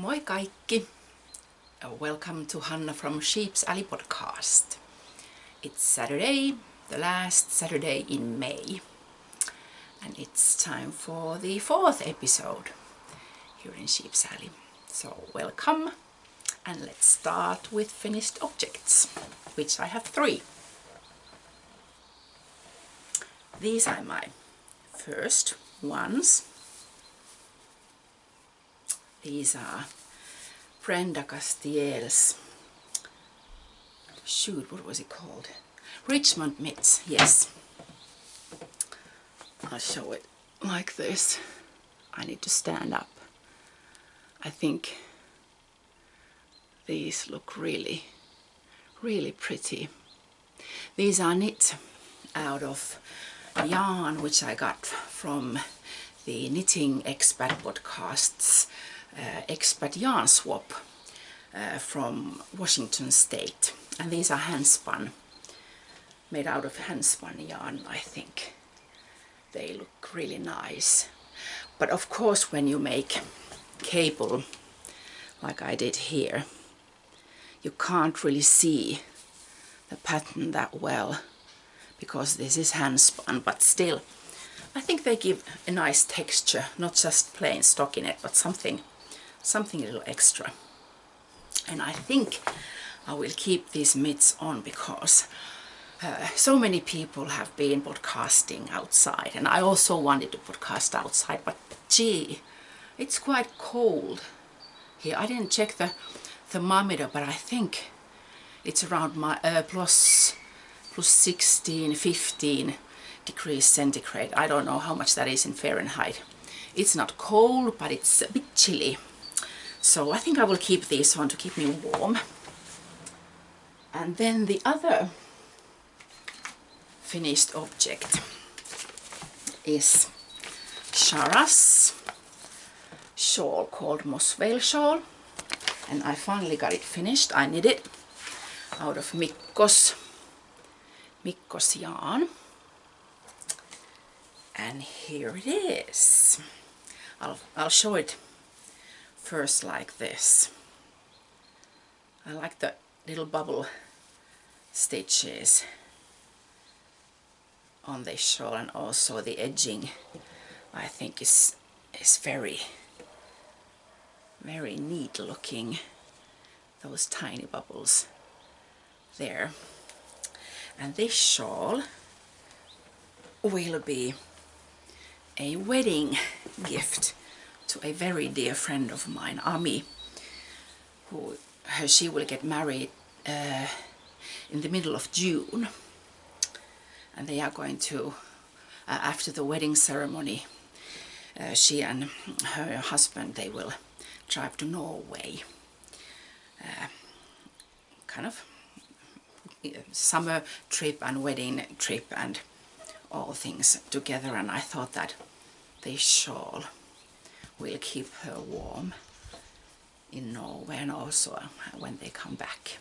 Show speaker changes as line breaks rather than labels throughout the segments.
Moi kaikki! Welcome to Hanna from Sheep's Alley podcast. It's Saturday, the last Saturday in May, and it's time for the 4th episode here in Sheep's Alley. So welcome, and let's start with finished objects, which I have 3. These are my first ones. These are Brenda Castiel's, what was it called? Richmond mitts, yes. I'll show it like this. I need to stand up. I think these look really, really pretty. These are knit out of yarn which I got from the Knitting Expat podcast's expat yarn swap from Washington State, and these are handspun, made out of handspun yarn. I think they look really nice, but of course when you make cable like I did here, you can't really see the pattern that well because this is handspun, but still I think they give a nice texture, not just plain stockinette, but something a little extra. And I think I will keep these mitts on because so many people have been podcasting outside, and I also wanted to podcast outside, but gee, it's quite cold here. I didn't check the thermometer, but I think it's around my plus 16, 15 degrees centigrade. I don't know how much that is in Fahrenheit. It's not cold, but it's a bit chilly. So I think I will keep these on to keep me warm. And then the other finished object is Shara's shawl called Mossvale shawl. And I finally got it finished. I knit it out of Mikko's yarn. And here it is. I'll show it first like this. I like the little bubble stitches on this shawl, and also the edging I think is very, very neat looking, those tiny bubbles there. And this shawl will be a wedding gift to a very dear friend of mine, Ami, she will get married in the middle of June, and they are going to, after the wedding ceremony, she and her husband, they will drive to Norway, kind of summer trip and wedding trip and all things together. And I thought that this shawl will keep her warm in Norway, and also when they come back.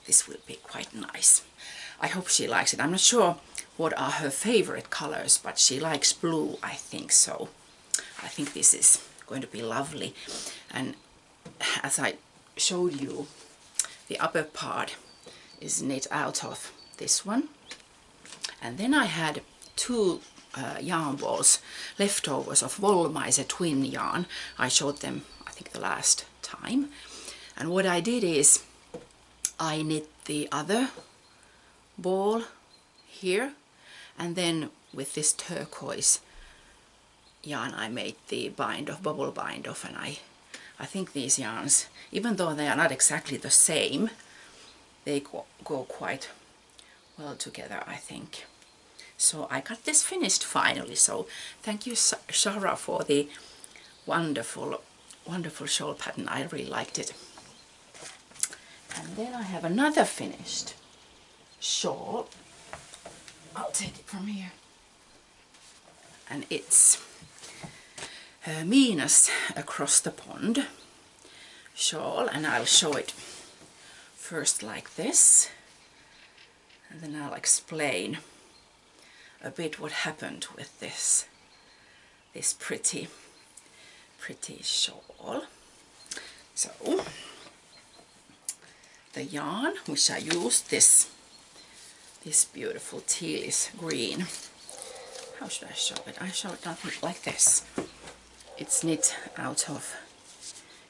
This will be quite nice. I hope she likes it. I'm not sure what are her favorite colors, but she likes blue, I think, so I think this is going to be lovely. And as I showed you, the upper part is knit out of this one, and then I had 2 yarn balls, leftovers of Wollmeise twin yarn. I showed them, I think, the last time. And what I did is I knit the other ball here, and then with this turquoise yarn I made the bubble bind off. And I think these yarns, even though they are not exactly the same, they go quite well together, I think. So I got this finished finally, so thank you, Shara, for the wonderful, wonderful shawl pattern. I really liked it. And then I have another finished shawl. I'll take it from here. And it's Miina's Across the Pond shawl, and I'll show it first like this, and then I'll explain a bit what happened with this pretty shawl. So the yarn which I used, this beautiful tealish green. How should I show it? I show it nothing like this. It's knit out of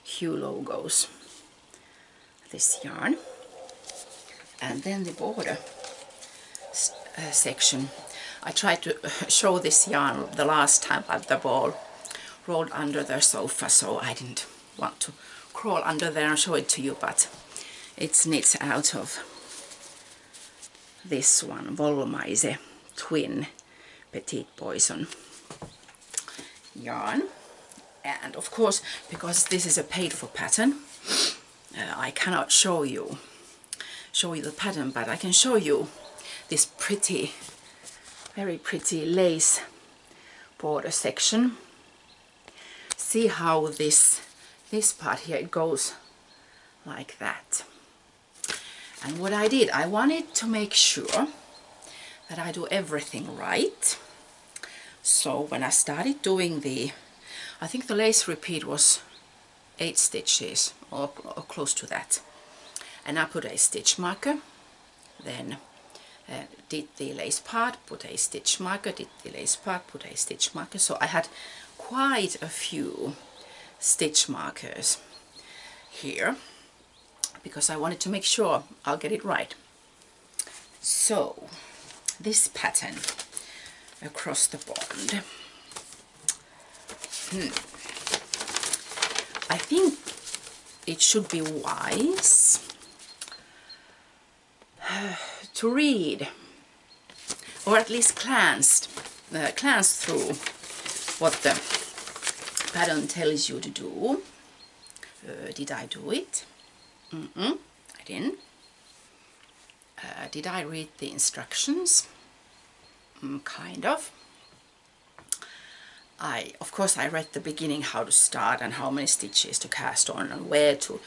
Hue Logos, this yarn. And then the border section. I tried to show this yarn the last time, but the ball rolled under the sofa, so I didn't want to crawl under there and show it to you, but it's knit out of this one, Volmaise Twin Petite Poison yarn. And of course, because this is a paid for pattern, I cannot show you the pattern, but I can show you this pretty, very pretty lace border section. See how this part here, it goes like that. And what I did, I wanted to make sure that I do everything right. So when I started doing I think the lace repeat was 8 stitches or close to that. And I put a stitch marker, then did the lace part, put a stitch marker, did the lace part, put a stitch marker. So I had quite a few stitch markers here because I wanted to make sure I'll get it right. So this pattern across the bond, I think it should be wise to read, or at least glance through what the pattern tells you to do. Did I do it? I didn't. Did I read the instructions? Kind of. Of course I read the beginning, how to start and how many stitches to cast on and where to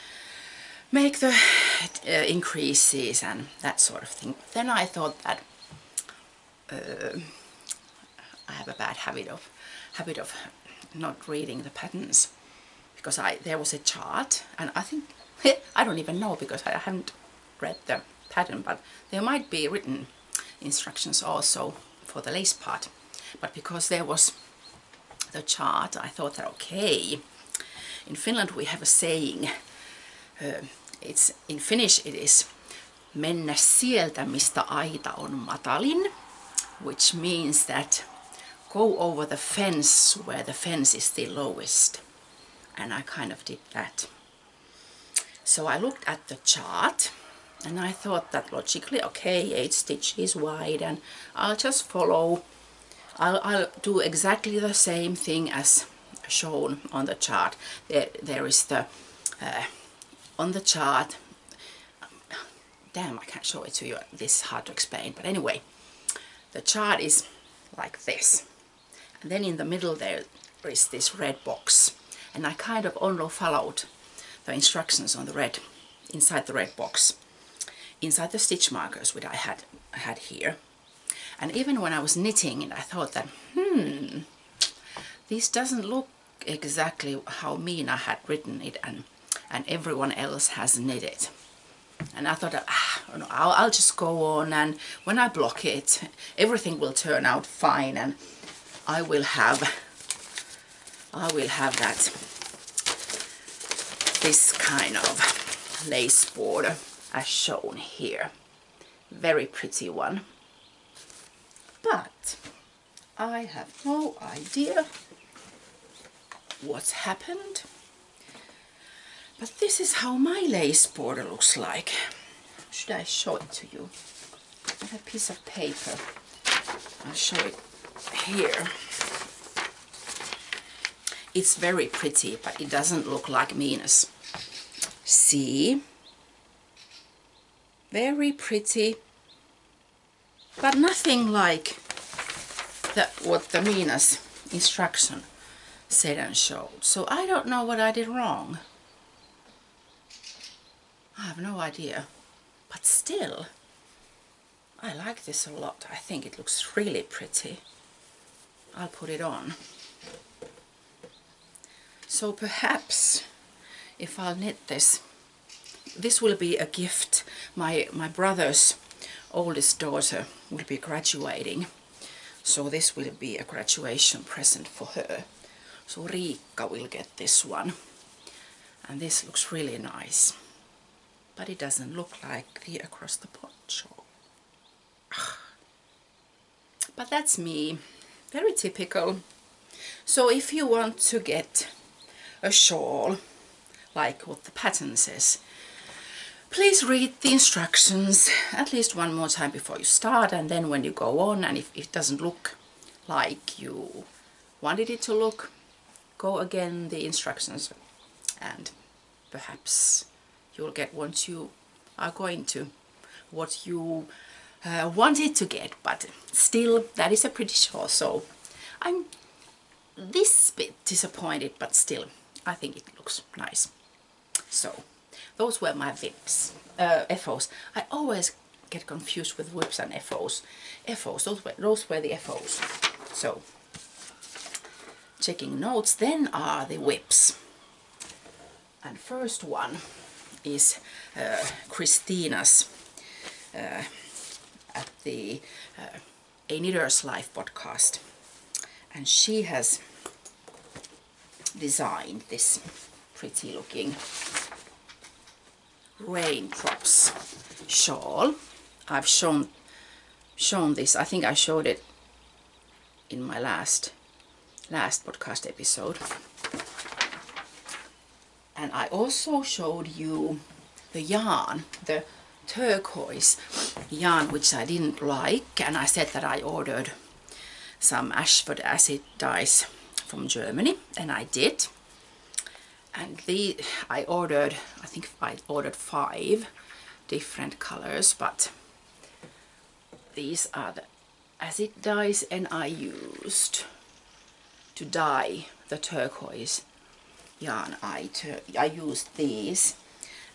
make the increases and that sort of thing. Then I thought that I have a bad habit of not reading the patterns, because there was a chart, and I think I don't even know because I haven't read the pattern, but there might be written instructions also for the lace part. But because there was the chart, I thought that okay, in Finland we have a saying, it's in Finnish it is mennä sieltä mistä aita on matalin, which means that go over the fence where the fence is the lowest. And I kind of did that. So I looked at the chart and I thought that logically, okay, 8 stitches wide, and I'll just follow. I'll do exactly the same thing as shown on the chart. There is the on the chart. Damn, I can't show it to you. This is hard to explain. But anyway, the chart is like this, and then in the middle there is this red box, and I kind of only followed the instructions on the red, inside the red box, inside the stitch markers which I had here. And even when I was knitting it, I thought that this doesn't look exactly how Mina had written it and everyone else has knit it. And I thought that, no, I'll just go on, and when I block it, everything will turn out fine, and I will have that, this kind of lace border as shown here. Very pretty one. But I have no idea what's happened. But this is how my lace border looks like. Should I show it to you? I have a piece of paper. I'll show it here. It's very pretty, but it doesn't look like Mina's. See? Very pretty, but nothing like what the Mina's instruction said and showed. So I don't know what I did wrong. I have no idea, but still, I like this a lot. I think it looks really pretty. I'll put it on. So perhaps if I'll knit this. This will be a gift. My brother's oldest daughter will be graduating, so this will be a graduation present for her. So Riikka will get this one, and this looks really nice, but it doesn't look like the across the poncho. But that's me, very typical. So if you want to get a shawl like what the pattern says, please read the instructions at least one more time before you start, and then when you go on, and if it doesn't look like you wanted it to look, go again the instructions, and perhaps you'll get what you are going to, what you wanted to get. But still, that is a pretty shawl, so I'm this bit disappointed, but still I think it looks nice. So those were my whips, FOs. I always get confused with whips and FOs. Those were the FOs. So, checking notes, then are the whips. And first one is Christina's at the A Knitter's Life podcast. And she has designed this pretty looking raindrops shawl. I've shown this, I think I showed it in my last podcast episode, and I also showed you the yarn, the turquoise yarn, which I didn't like, and I said that I ordered some Ashford acid dyes from Germany, and I did. And I think I ordered 5 different colors, but these are the acid dyes, and I used to dye the turquoise yarn. I used these,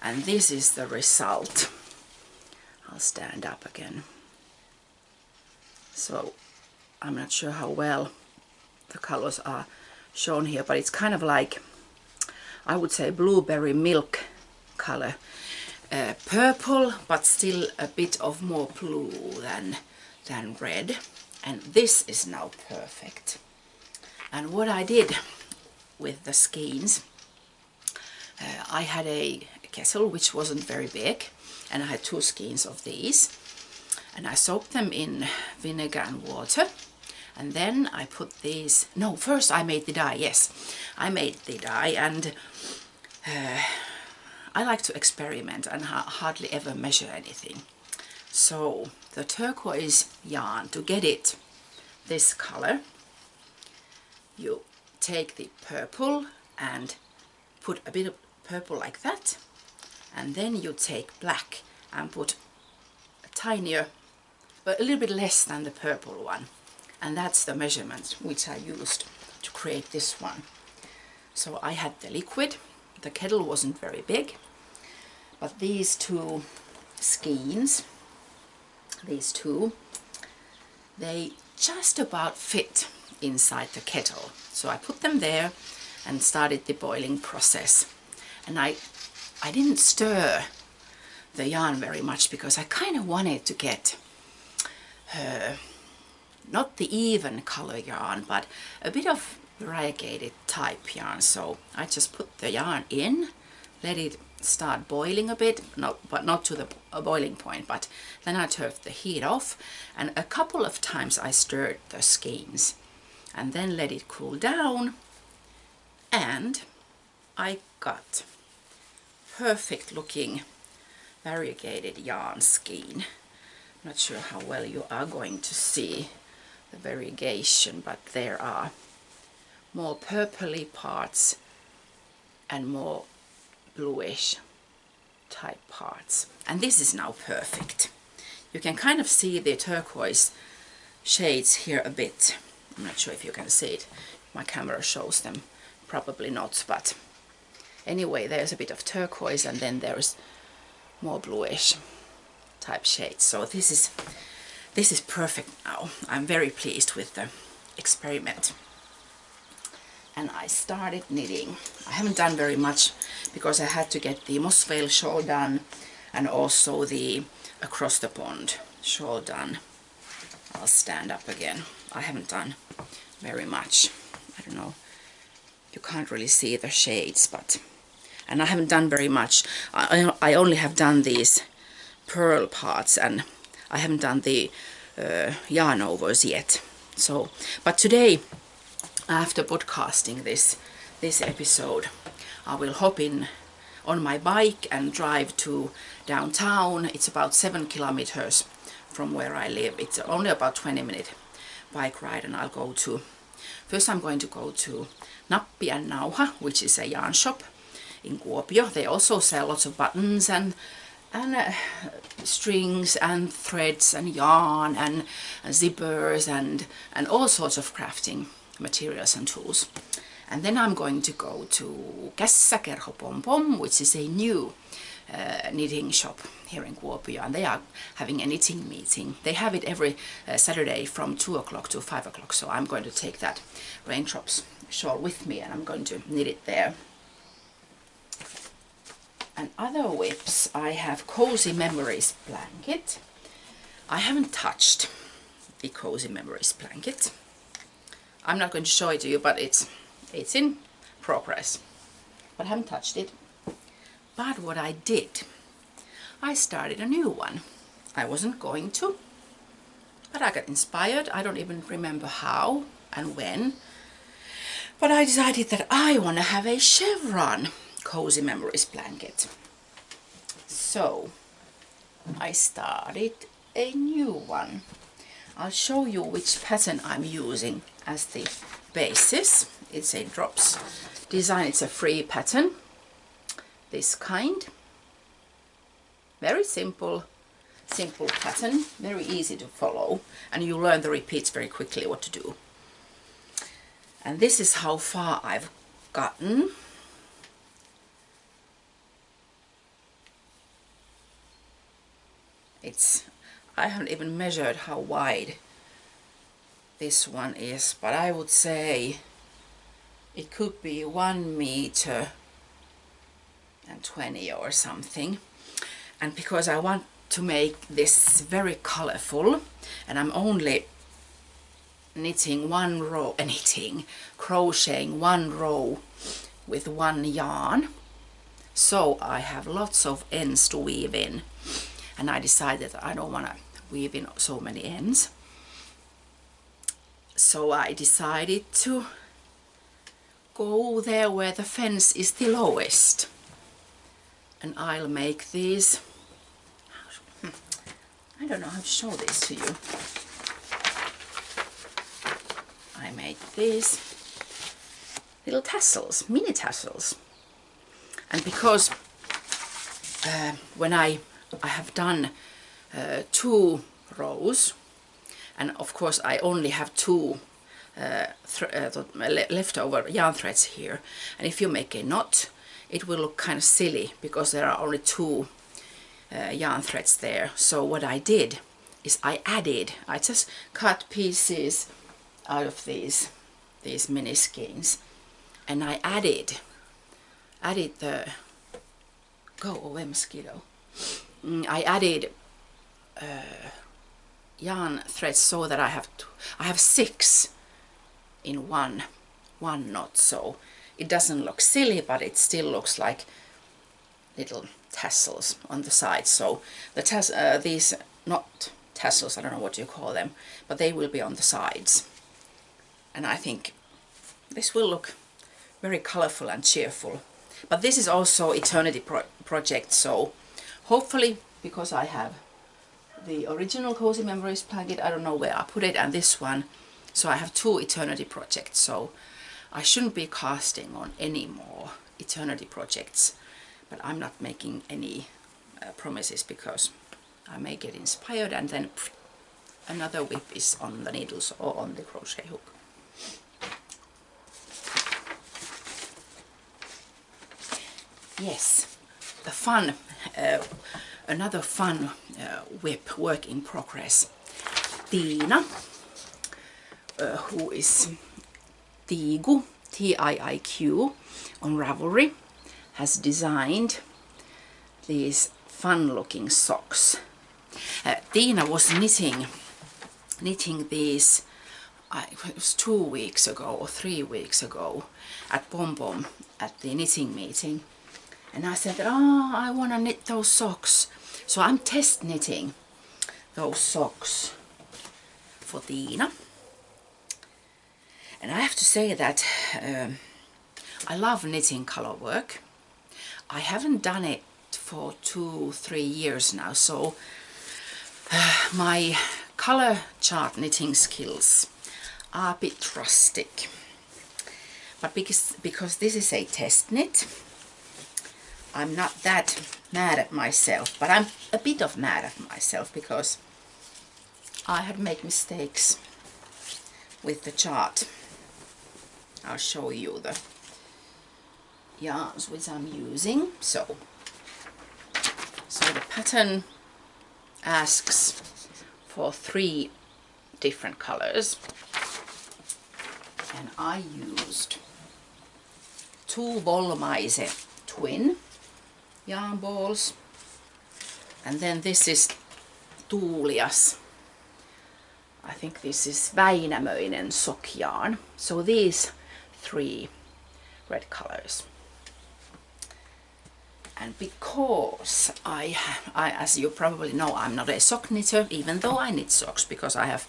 and this is the result. I'll stand up again. So I'm not sure how well the colors are shown here, but it's kind of like, I would say, blueberry milk color, purple, but still a bit of more blue than red, and this is now perfect. And what I did with the skeins, I had a kessel which wasn't very big, and I had 2 skeins of these, and I soaked them in vinegar and water. And then I put these, no, first I made the dye, yes. I made the dye, and I like to experiment and hardly ever measure anything. So the turquoise yarn, to get it this color, you take the purple and put a bit of purple like that, and then you take black and put a tinier, but a little bit less than the purple one. And that's the measurement which I used to create this one. So I had the liquid, the kettle wasn't very big, but these 2 skeins, these 2, they just about fit inside the kettle. So I put them there and started the boiling process. And I didn't stir the yarn very much, because I kind of wanted to get not the even color yarn, but a bit of variegated type yarn. So I just put the yarn in, let it start boiling a bit, but not to the boiling point, but then I turned the heat off, and a couple of times I stirred the skeins, and then let it cool down, and I got perfect looking variegated yarn skein. Not sure how well you are going to see the variegation, but there are more purpley parts and more bluish type parts, and this is now perfect. You can kind of see the turquoise shades here a bit. I'm not sure if you can see it, my camera shows them, probably not, but anyway, there's a bit of turquoise, and then there's more bluish type shades. So this is perfect now. I'm very pleased with the experiment. and I started knitting. I haven't done very much because I had to get the Mossvale shawl done and also the Across the Pond shawl done. I'll stand up again. I haven't done very much. I don't know, you can't really see the shades, but, and I haven't done very much. I only have done these pearl parts, and I haven't done the yarn overs yet. So, but today, after podcasting this episode, I will hop in on my bike and drive to downtown. It's about 7 kilometers from where I live. It's only about 20-minute bike ride, and I'll go to, first I'm going to go to Nappi and Nauha, which is a yarn shop in Kuopio. They also sell lots of buttons and strings and threads and yarn and zippers and all sorts of crafting materials and tools. And then I'm going to go to Kässäkerho Pom Pom, which is a new knitting shop here in Kuopio, and they are having a knitting meeting. They have it every Saturday from 2 o'clock to 5 o'clock, so I'm going to take that Raindrops shawl with me and I'm going to knit it there. And other whips, I have Cozy Memories blanket. I haven't touched the Cozy Memories blanket. I'm not going to show it to you, but it's in progress. But I haven't touched it. But what I did, I started a new one. I wasn't going to, but I got inspired. I don't even remember how and when. But I decided that I want to have a chevron Cozy Memories blanket. So I started a new one. I'll show you which pattern I'm using as the basis. It's a drops design. It's a free pattern, this kind. Very simple pattern, very easy to follow, and you learn the repeats very quickly what to do. And this is how far I've gotten. I haven't even measured how wide this one is, but I would say it could be 1 meter and 20 or something. And because I want to make this very colorful, and I'm only knitting one row, crocheting one row with one yarn, so I have lots of ends to weave in, and I decided that I don't want to weave in so many ends. So I decided to go there where the fence is the lowest, and I'll make these, I don't know how to show this to you. I made these little tassels, mini tassels, and because when I have done 2 rows, and of course I only have 2 leftover yarn threads here, and if you make a knot it will look kind of silly because there are only 2 yarn threads there. So what I did is I just cut pieces out of these mini skeins, and I added the, go away mosquito, I added yarn threads so that I have 6 in one knot, so it doesn't look silly, but it still looks like little tassels on the side. So the these, not tassels, I don't know what you call them, but they will be on the sides, and I think this will look very colorful and cheerful. But this is also Eternity project, so hopefully, because I have the original Cozy Memories blanket, I don't know where I put it, and this one, so I have 2 Eternity projects, so I shouldn't be casting on any more Eternity projects, but I'm not making any promises because I may get inspired and then another whip is on the needles or on the crochet hook. Yes, the fun, another fun whip work in progress. Tiina, who is Tiigu, TIIQ on Ravelry has designed these fun looking socks. Tina was knitting these, it was 2 weeks ago or 3 weeks ago at Pom Pom at the knitting meeting, and I said, oh, I want to knit those socks. So I'm test knitting those socks for Tina. And I have to say that I love knitting color work. I haven't done it for 2-3 years now, so my color chart knitting skills are a bit rustic. But because this is a test knit, I'm not that mad at myself, but I'm a bit of mad at myself because I had made mistakes with the chart. I'll show you the yarns which I'm using. So the pattern asks for 3 different colors, and I used 2 Volmaise twin yarn balls, and then this is Tuulias, I think this is Väinämöinen sock yarn. So these 3 red colors. And because I, as you probably know, I'm not a sock knitter, even though I knit socks, because I have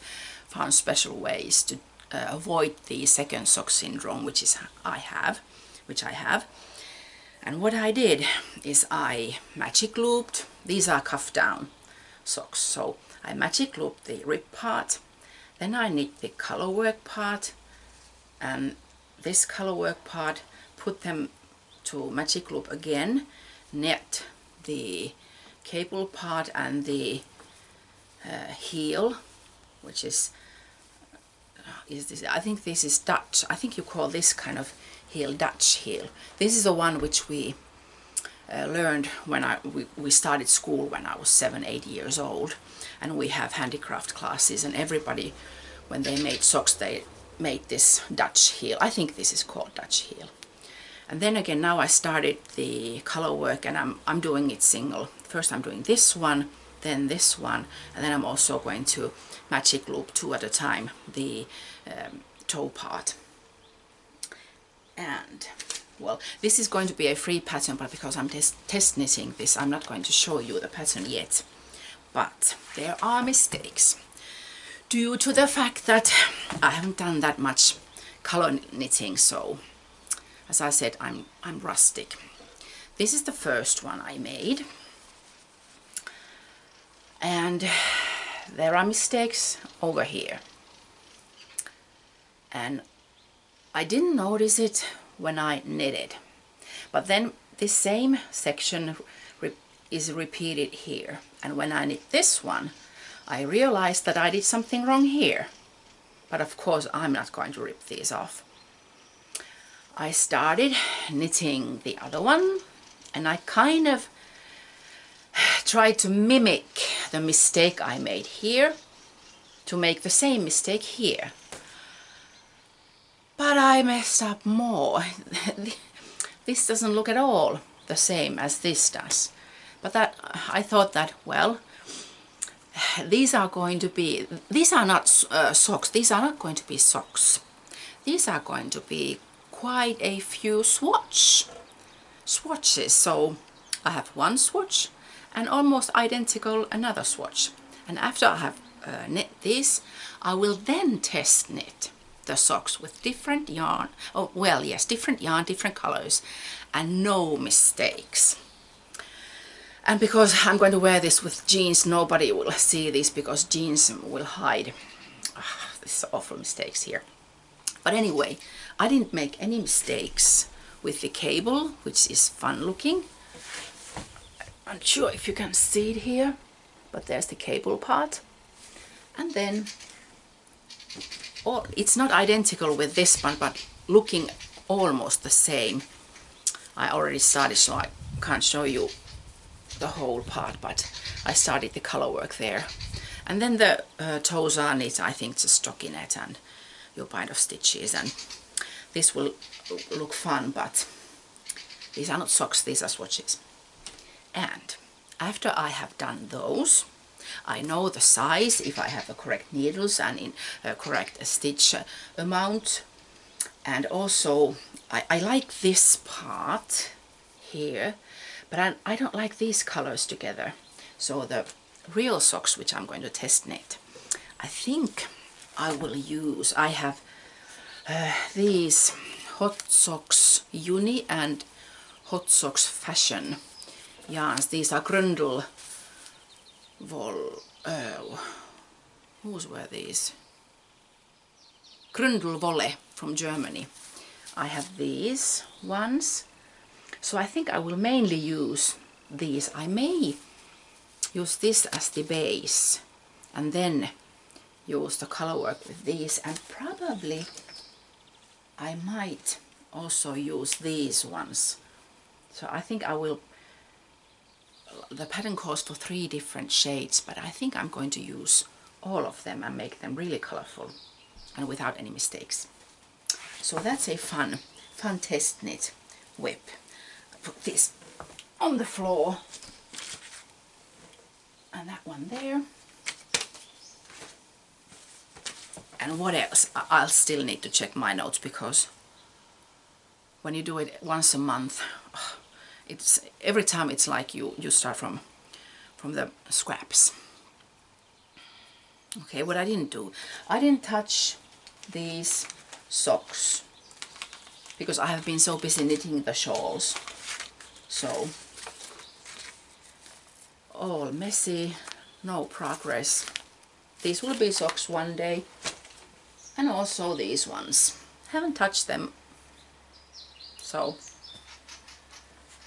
found special ways to avoid the second sock syndrome, which I have. And what I did is I magic looped. These are cuff down socks, so I magic looped the rib part, then I knit the color work part and this color work part, put them to magic loop again, knit the cable part and the heel, which is this, I think this is Dutch. I think you call this kind of heel Dutch heel. This is the one which we learned when we started school when I was 7-8 years old, and we have handicraft classes, and everybody, when they made socks, they made this Dutch heel. I think this is called Dutch heel. And then again, now I started the color work, and I'm doing it single. First I'm doing this one, then this one, and then I'm also going to magic loop 2 at a time the toe part. And well, this is going to be a free pattern, but because I'm test knitting this, I'm not going to show you the pattern yet. But there are mistakes due to the fact that I haven't done that much color knitting, so as I said, I'm rustic. This is the first one I made, and there are mistakes over here, and I didn't notice it when I knitted, but then this same section is repeated here, and when I knit this one I realized that I did something wrong here. But of course I'm not going to rip these off. I started knitting the other one, and I kind of tried to mimic the mistake I made here to make the same mistake here. But I messed up more. This doesn't look at all the same as this does. But that I thought that, well, these are not socks. These are not going to be socks. These are going to be quite a few swatches. So I have one swatch and almost identical another swatch. And after I have knit these, I will then test knit the socks with different yarn. Oh, well, yes, different yarn, different colors, and no mistakes. And because I'm going to wear this with jeans, nobody will see this because jeans will hide. This is awful mistakes here. But anyway, I didn't make any mistakes with the cable, which is fun looking. I'm not sure if you can see it here, but there's the cable part. And then, it's not identical with this one, but looking almost the same. I already started, so I can't show you the whole part, but I started the color work there. And then the toes are knit, I think, to stockinette and your bind of stitches, and this will look fun, but these are not socks, these are swatches. And after I have done those, I know the size, if I have the correct needles and in correct stitch amount. And also I like this part here, but I don't like these colors together. So the real socks, which I'm going to test knit, I think I will use, I have these Hot Socks Uni and Hot Socks Fashion yarns. These are Grundel whose were these? Grundelwolle from Germany. I have these ones. So I think I will mainly use these. I may use this as the base and then use the color work with these, and probably I might also use these ones. So I think I will, the pattern calls for 3 different shades, but I think I'm going to use all of them and make them really colorful and without any mistakes. So that's a fun test knit whip. Put this on the floor and that one there. And what else? I'll still need to check my notes, because when you do it once a month, it's every time it's like you start from the scraps. Okay, what I didn't do, I didn't touch these socks because I have been so busy knitting the shawls. So all messy, no progress. These will be socks one day, and also these ones. Haven't touched them, so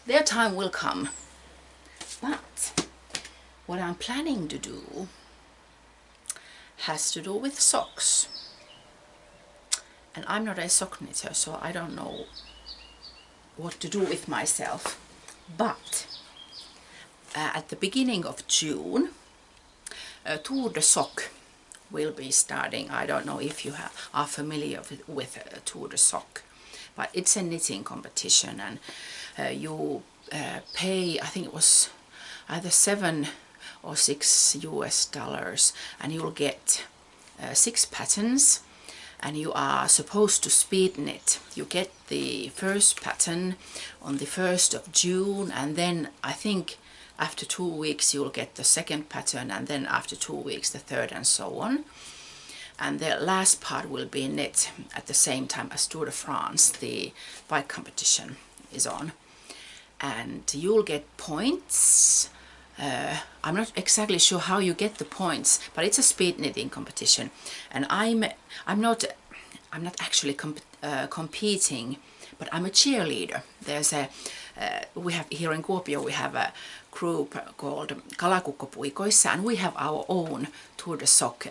their time will come. But what I'm planning to do has to do with socks. And I'm not a sock knitter, so I don't know what to do with myself. But at the beginning of June, Tour de Sock will be starting. I don't know if you are familiar with Tour de Sock, but it's a knitting competition, and you pay, I think it was either $7 or $6 US, and you'll get 6 patterns, and you are supposed to speed knit. You get the first pattern on the 1st of June, and then I think after 2 weeks you'll get the second pattern, and then after 2 weeks the third, and so on. And the last part will be knit at the same time as Tour de France, the bike competition, is on. And you'll get points. I'm not exactly sure how you get the points, but it's a speed knitting competition, and I'm not actually competing, but I'm a cheerleader. There's we have here in Kuopio, we have a group called Kalakukkopuikoissa, and we have our own Tour de Sock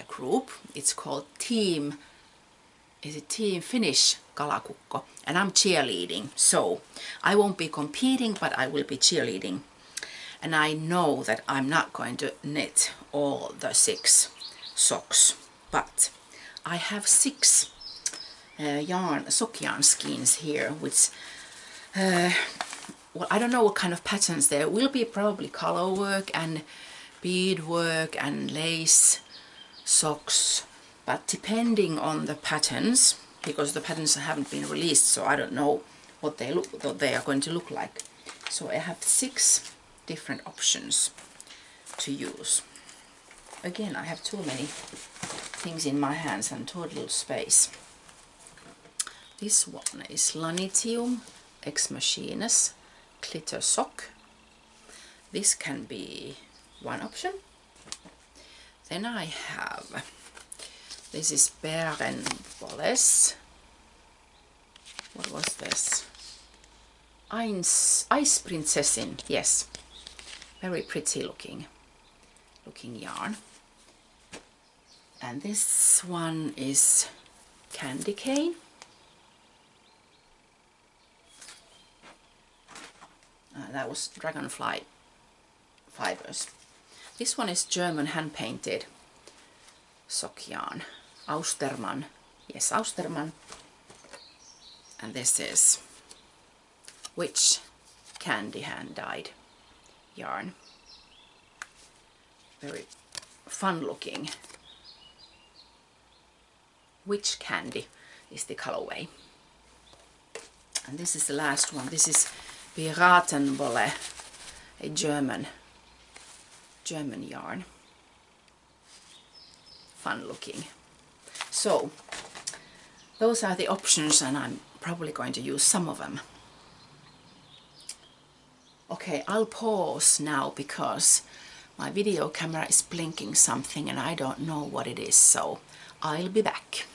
group. It's called Team Finnish Kalakukko, and I'm cheerleading. So I won't be competing, but I will be cheerleading. And I know that I'm not going to knit all the 6 socks, but I have 6 sock yarn skeins here, which well, I don't know what kind of patterns there will be. Probably color work and bead work and lace socks, but depending on the patterns, because the patterns haven't been released, so I don't know what they are going to look like. So I have 6 different options to use. Again, I have too many things in my hands and too little space. This one is Lanitium Ex Machines Glitter Sock. This can be one option. Then I have, this is Bärenbolles. What was this? Ice Princessin, yes. Very pretty looking yarn. And this one is Candy Cane. That was Dragonfly fibers. This one is German hand-painted sock yarn. Austermann. Yes, Austermann. And this is Witch Candy hand dyed yarn. Very fun looking. Witch Candy is the colorway. And this is the last one. This is Piratenwolle, a German yarn. Fun looking. So those are the options, and I'm probably going to use some of them. Okay, I'll pause now because my video camera is blinking something and I don't know what it is, so I'll be back.